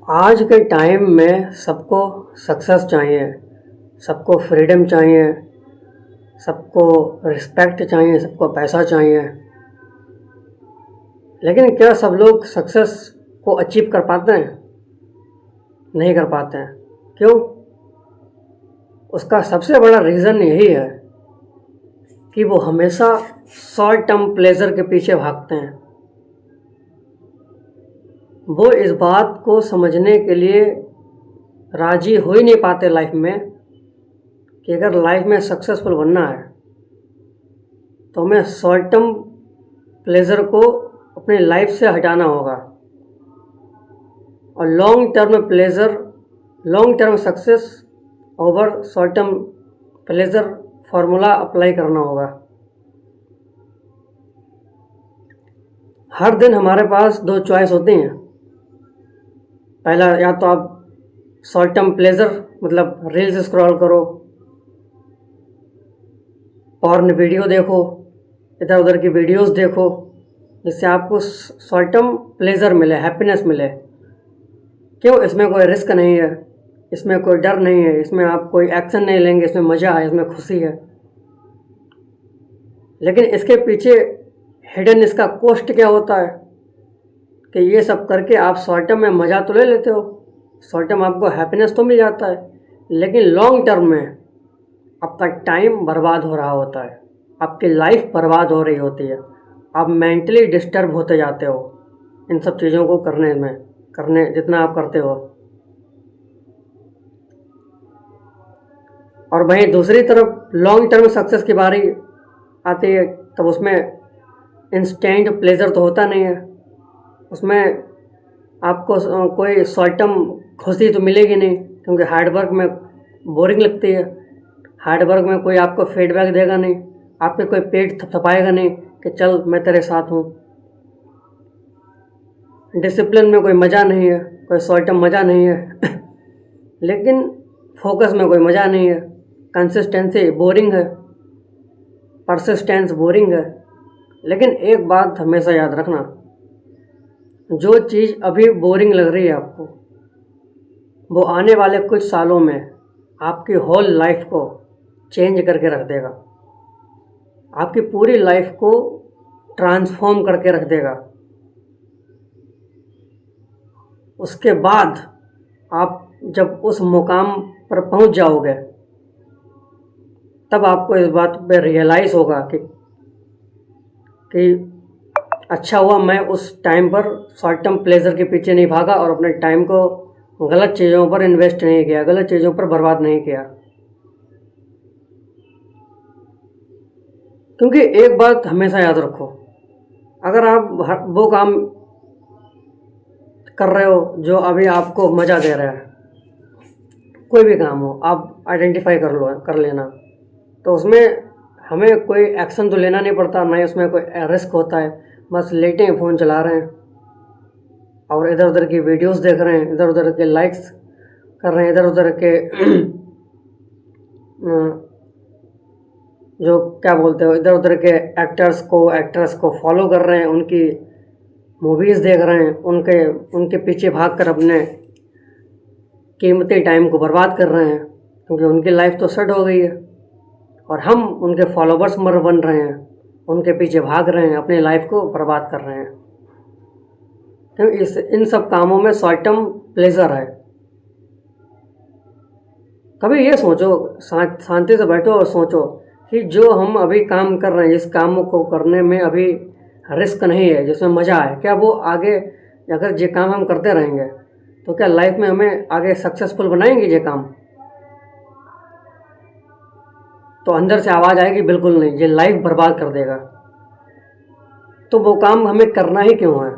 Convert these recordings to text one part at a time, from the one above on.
आज के टाइम में सबको सक्सेस चाहिए, सबको फ्रीडम चाहिए, सबको रिस्पेक्ट चाहिए, सबको पैसा चाहिए। लेकिन क्या सब लोग सक्सेस को अचीव कर पाते हैं? नहीं कर पाते हैं। क्यों? उसका सबसे बड़ा रीज़न यही है कि वो हमेशा शॉर्ट टर्म प्लेजर के पीछे भागते हैं। वो इस बात को समझने के लिए राजी हो ही नहीं पाते लाइफ में कि अगर लाइफ में सक्सेसफुल बनना है तो हमें शॉर्ट टर्म प्लेजर को अपनी लाइफ से हटाना होगा और long term pleasure, long term success over short term pleasure formula apply करना होगा। हर दिन हमारे पास दो चॉइस होती हैं। पहला, या तो आप शॉर्ट टर्म प्लेजर मतलब रील्स स्क्रॉल करो, पॉर्न वीडियो देखो, इधर उधर की वीडियोस देखो, जिससे आपको शॉर्ट टर्म प्लेजर मिले, हैप्पीनेस मिले। क्यों? इसमें कोई रिस्क नहीं है, इसमें कोई डर नहीं है, इसमें आप कोई एक्शन नहीं लेंगे, इसमें मज़ा है, इसमें खुशी है। लेकिन इसके पीछे हिडन इसका कॉस्ट क्या होता है कि ये सब करके आप शॉर्ट टर्म में मज़ा तो ले लेते हो, शॉर्ट टर्म आपको हैप्पीनेस तो मिल जाता है, लेकिन लॉन्ग टर्म में आपका टाइम बर्बाद हो रहा होता है, आपकी लाइफ बर्बाद हो रही होती है, आप मेंटली डिस्टर्ब होते जाते हो इन सब चीज़ों को करने जितना आप करते हो। और वहीं दूसरी तरफ लॉन्ग टर्म सक्सेस की बारी आती है, तब उसमें इंस्टेंट प्लेजर तो होता नहीं है, उसमें आपको कोई शॉर्ट टर्म खुशी तो मिलेगी नहीं, क्योंकि हार्डवर्क में बोरिंग लगती है। हार्डवर्क में कोई आपको फीडबैक देगा नहीं, आपके कोई पेट थपथपाएगा नहीं कि चल मैं तेरे साथ हूँ। डिसिप्लिन में कोई मज़ा नहीं है, कोई शॉर्ट टर्म मज़ा नहीं है लेकिन फोकस में कोई मज़ा नहीं है, कंसिस्टेंसी बोरिंग है, परसिस्टेंस बोरिंग है। लेकिन एक बात हमेशा याद रखना, जो चीज़ अभी बोरिंग लग रही है आपको, वो आने वाले कुछ सालों में आपकी होल लाइफ को चेंज करके रख देगा, आपकी पूरी लाइफ को ट्रांसफॉर्म करके रख देगा। उसके बाद आप जब उस मुकाम पर पहुंच जाओगे, तब आपको इस बात पे रियलाइज़ होगा कि अच्छा हुआ मैं उस टाइम पर शॉर्ट टर्म प्लेजर के पीछे नहीं भागा और अपने टाइम को गलत चीज़ों पर इन्वेस्ट नहीं किया, गलत चीज़ों पर बर्बाद नहीं किया। क्योंकि एक बात हमेशा याद रखो, अगर आप वो काम कर रहे हो जो अभी आपको मज़ा दे रहा है, कोई भी काम हो, आप आइडेंटिफाई कर लेना, तो उसमें हमें कोई एक्शन तो लेना नहीं पड़ता, ना ही उसमें कोई रिस्क होता है। बस लेटे हैं, फ़ोन चला रहे हैं और इधर उधर की वीडियोस देख रहे हैं, इधर उधर के लाइक्स कर रहे हैं, इधर उधर के जो क्या बोलते हो, इधर उधर के एक्ट्रेस को फॉलो कर रहे हैं, उनकी मूवीज़ देख रहे हैं, उनके पीछे भाग कर अपने कीमती टाइम को बर्बाद कर रहे हैं, क्योंकि उनकी लाइफ तो सेट हो गई है और हम उनके फॉलोवर्स मर बन रहे हैं, उनके पीछे भाग रहे हैं, अपनी लाइफ को बर्बाद कर रहे हैं। क्योंकि इन सब कामों में शॉर्ट टर्म प्लेजर है। कभी ये सोचो, शांति से बैठो और सोचो कि जो हम अभी काम कर रहे हैं, जिस काम को करने में अभी रिस्क नहीं है, जिसमें मज़ा है, क्या वो आगे अगर ये काम हम करते रहेंगे तो क्या लाइफ में हमें आगे सक्सेसफुल बनाएंगे ये काम? तो अंदर से आवाज़ आएगी बिल्कुल नहीं, ये लाइफ बर्बाद कर देगा। तो वो काम हमें करना ही क्यों है?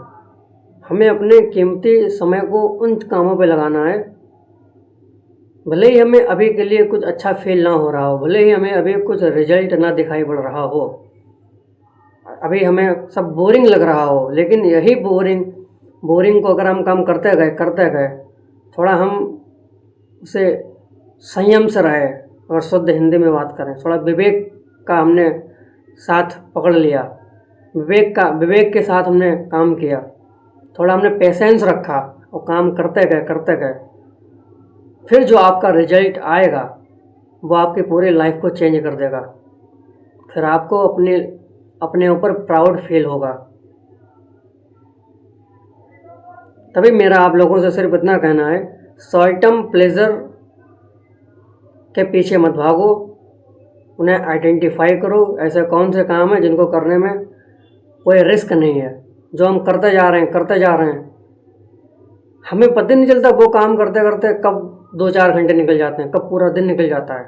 हमें अपने कीमती समय को उन कामों पे लगाना है, भले ही हमें अभी के लिए कुछ अच्छा फील ना हो रहा हो, भले ही हमें अभी कुछ रिजल्ट ना दिखाई पड़ रहा हो, अभी हमें सब बोरिंग लग रहा हो, लेकिन यही बोरिंग को अगर हम काम करते गए, थोड़ा हम उसे संयम से रहे, अगर शुद्ध हिंदी में बात करें, थोड़ा विवेक का हमने साथ पकड़ लिया, विवेक के साथ हमने काम किया, थोड़ा हमने पेशेंस रखा, और काम करते गए फिर जो आपका रिजल्ट आएगा वो आपकी पूरी लाइफ को चेंज कर देगा। फिर आपको अपने ऊपर प्राउड फील होगा। तभी मेरा आप लोगों से सिर्फ इतना कहना है, शॉर्ट टर्म प्लेजर के पीछे मत भागो, उन्हें आइडेंटिफाई करो। ऐसे कौन से काम हैं जिनको करने में कोई रिस्क नहीं है, जो हम करते जा रहे हैं, हमें पता नहीं चलता वो काम करते करते कब 2-4 घंटे निकल जाते हैं, कब पूरा दिन निकल जाता है।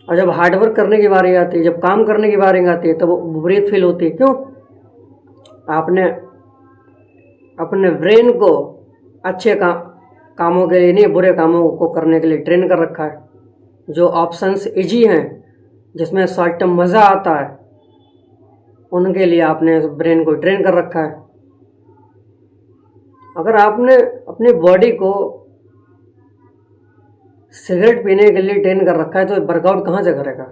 और जब हार्डवर्क करने की बारी आती है, जब काम करने की बारी आती है, तब वो विपरीत फील होती है। क्यों? आपने अपने ब्रेन को अच्छे कामों के लिए नहीं, बुरे कामों को करने के लिए ट्रेन कर रखा है। जो ऑप्शंस इजी हैं, जिसमें शॉर्ट टर्म मज़ा आता है, उनके लिए आपने ब्रेन को ट्रेन कर रखा है। अगर आपने अपनी बॉडी को सिगरेट पीने के लिए ट्रेन कर रखा है तो वर्कआउट कहाँ से करेगा?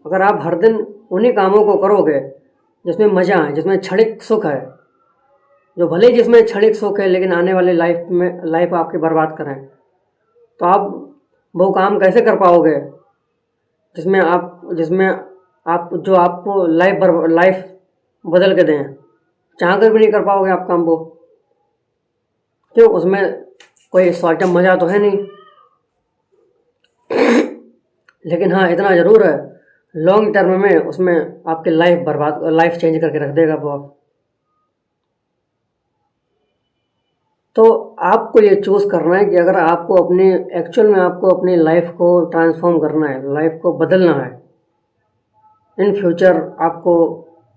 अगर आप हर दिन उन्हीं कामों को करोगे जिसमें मज़ा है, जिसमें क्षणिक सुख है, जो भले ही जिसमें क्षणिक सुख है लेकिन आने वाले लाइफ आपकी बर्बाद करें, तो आप वो काम कैसे कर पाओगे जिसमें आप जो आपको लाइफ बदल के दें? चाह कर भी नहीं कर पाओगे आप काम वो। क्यों? उसमें कोई शॉर्ट टर्म मज़ा तो है नहीं। लेकिन हाँ, इतना ज़रूर है, लॉन्ग टर्म में उसमें आपकी लाइफ चेंज करके रख देगा वो। तो आपको ये चूज़ करना है कि अगर आपको एक्चुअल में आपको अपनी लाइफ को ट्रांसफॉर्म करना है, लाइफ को बदलना है, इन फ्यूचर आपको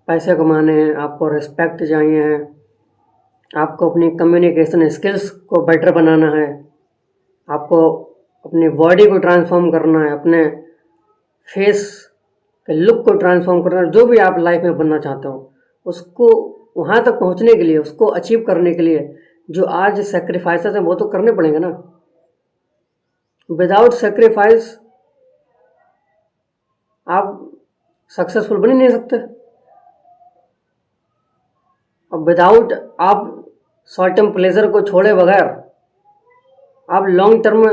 पैसे कमाने हैं, आपको रिस्पेक्ट चाहिए है, आपको अपनी कम्युनिकेशन स्किल्स को बेटर बनाना है, आपको अपनी बॉडी को ट्रांसफॉर्म करना है, अपने फेस के लुक को ट्रांसफॉर्म करना है, जो भी आप लाइफ में बनना चाहते हो, उसको वहाँ तक पहुँचने के लिए, उसको अचीव करने के लिए जो आज सेक्रीफाइसेस हैं वो तो करने पड़ेंगे ना। विदाउट सेक्रीफाइस आप सक्सेसफुल बन ही नहीं सकते। और विदाउट आप शॉर्ट टर्म प्लेजर को छोड़े बगैर आप लॉन्ग टर्म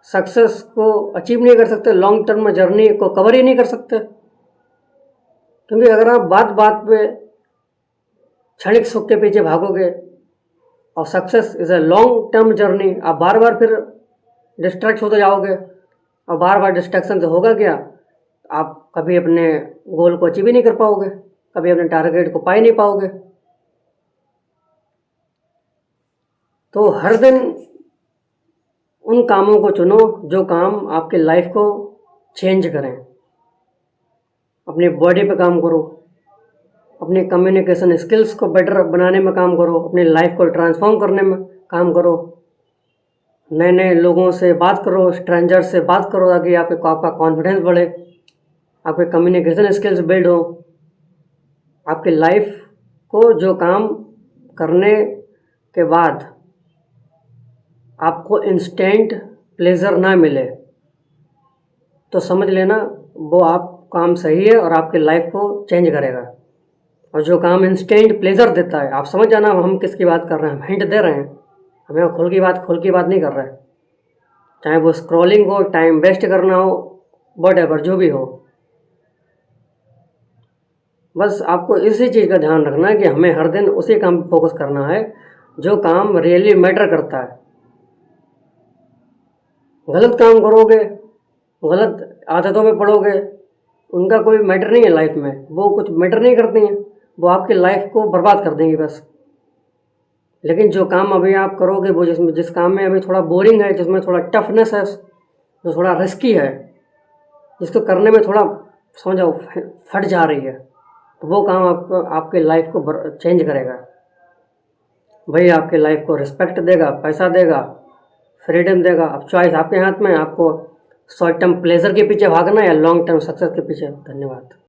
सक्सेस को अचीव नहीं कर सकते, लॉन्ग टर्म जर्नी को कवर ही नहीं कर सकते। क्योंकि अगर आप बात बात पे क्षणिक सुख के पीछे भागोगे, और success is a long term journey, आप बार बार फिर डिस्ट्रैक्ट होते जाओगे, और बार बार डिस्ट्रैक्शन से होगा क्या? आप कभी अपने गोल को अचीव ही नहीं कर पाओगे, कभी अपने टारगेट को पा ही नहीं पाओगे। तो हर दिन उन कामों को चुनो जो काम आपके लाइफ को चेंज करें। अपनी बॉडी पे काम करो, अपनी कम्युनिकेशन स्किल्स को बेटर बनाने में काम करो, अपनी लाइफ को ट्रांसफॉर्म करने में काम करो, नए नए लोगों से बात करो, स्ट्रेंजर्स से बात करो, ताकि आपका कॉन्फिडेंस बढ़े, आपके कम्युनिकेशन स्किल्स बिल्ड हो। आपकी लाइफ को जो काम करने के बाद आपको इंस्टेंट प्लेजर ना मिले तो समझ लेना वो आप काम सही है और आपकी लाइफ को चेंज करेगा। और जो काम इंस्टेंट प्लेजर देता है, आप समझ जाना हम किसकी बात कर रहे हैं, हम हिंट दे रहे हैं, हमें खुल की बात नहीं कर रहे हैं। चाहे वो स्क्रॉलिंग हो, टाइम वेस्ट करना हो, व्हाटएवर जो भी हो, बस आपको इसी चीज़ का ध्यान रखना है कि हमें हर दिन उसी काम पर फोकस करना है जो काम रियली मैटर करता है। गलत काम करोगे, गलत आदतों में पड़ोगे, उनका कोई मैटर नहीं है लाइफ में, वो कुछ मैटर नहीं करती हैं, वो आपकी लाइफ को बर्बाद कर देंगी बस। लेकिन जो काम अभी आप करोगे, वो जिस काम में अभी थोड़ा बोरिंग है, जिसमें थोड़ा टफनेस है, जो थोड़ा रिस्की है, जिसको करने में थोड़ा समझो फट जा रही है, तो वो काम आपके लाइफ को चेंज करेगा। भाई आपके लाइफ को रिस्पेक्ट देगा, पैसा देगा, फ्रीडम देगा। अब चॉइस आपके हाथ में, आपको शॉर्ट टर्म प्लेजर के पीछे भागना या लॉन्ग टर्म सक्सेस के पीछे। धन्यवाद।